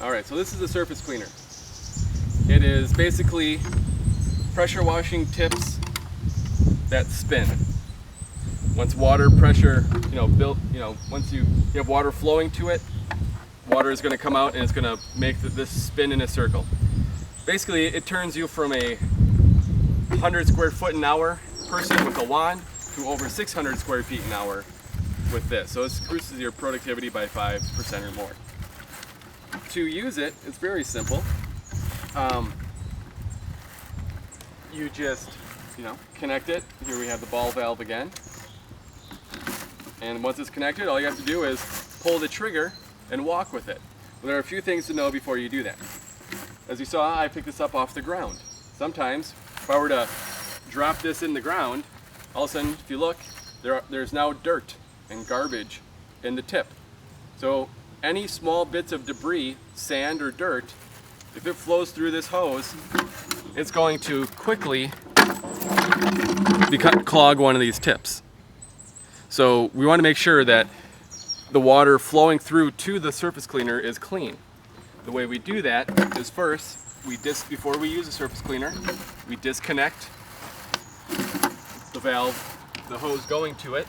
Alright, so this is a surface cleaner. It is basically pressure washing tips that spin. Once water pressure, once you have water flowing to it, water is going to come out and it's going to make this spin in a circle. Basically, it turns you from a 100 square foot an hour person with a wand to over 600 square feet an hour with this. So this increases your productivity by 5% or more. To use it, it's very simple. You just, connect it. Here we have the ball valve again. And once it's connected, all you have to do is pull the trigger and walk with it. Well, there are a few things to know before you do that. As you saw, I picked this up off the ground. Sometimes, if I were to drop this in the ground, all of a sudden, if you look, there's now dirt and garbage in the tip. So any small bits of debris, sand or dirt, if it flows through this hose, it's going to quickly clog one of these tips. So we want to make sure that the water flowing through to the surface cleaner is clean. The way we do that is first, before we use a surface cleaner, we disconnect the valve, the hose going to it.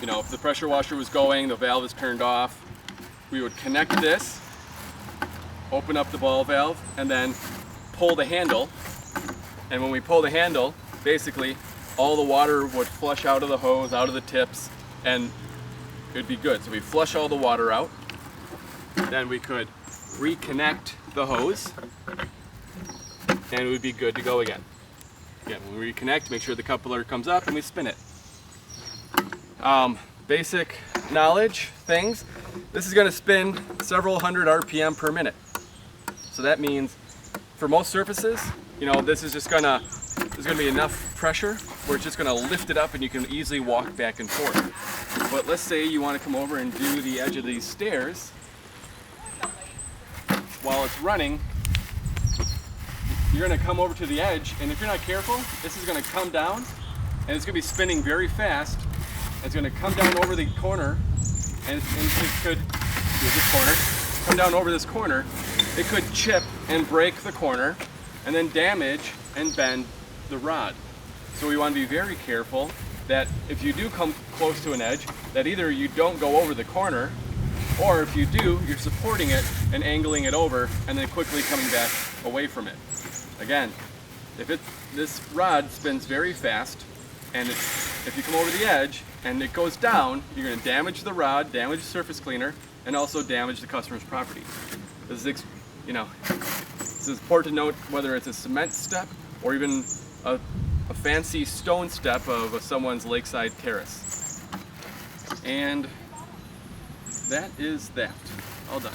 If the pressure washer was going, the valve is turned off. We would connect this, open up the ball valve, and then pull the handle. And when we pull the handle, basically all the water would flush out of the hose, out of the tips, and it'd be good. So we flush all the water out. Then we could reconnect the hose, and it would be good to go again. Again, when we reconnect, make sure the coupler comes up and we spin it. Basic knowledge things. This is going to spin several hundred RPM per minute. So that means for most surfaces, this is just there's going to be enough pressure where it's just going to lift it up and you can easily walk back and forth. But let's say you want to come over and do the edge of these stairs. While it's running, you're going to come over to the edge, and if you're not careful, this is going to come down and it's going to be spinning very fast. It's going to come down over the corner, and it could come down over this corner. It could chip and break the corner and then damage and bend the rod. So we want to be very careful that if you do come close to an edge, that either you don't go over the corner, or if you do, you're supporting it and angling it over and then quickly coming back away from it. Again, this rod spins very fast, and if you come over the edge and it goes down, you're going to damage the rod, damage the surface cleaner, and also damage the customer's property. This is important to note whether it's a cement step or even a fancy stone step of someone's lakeside terrace. And that is that. All done.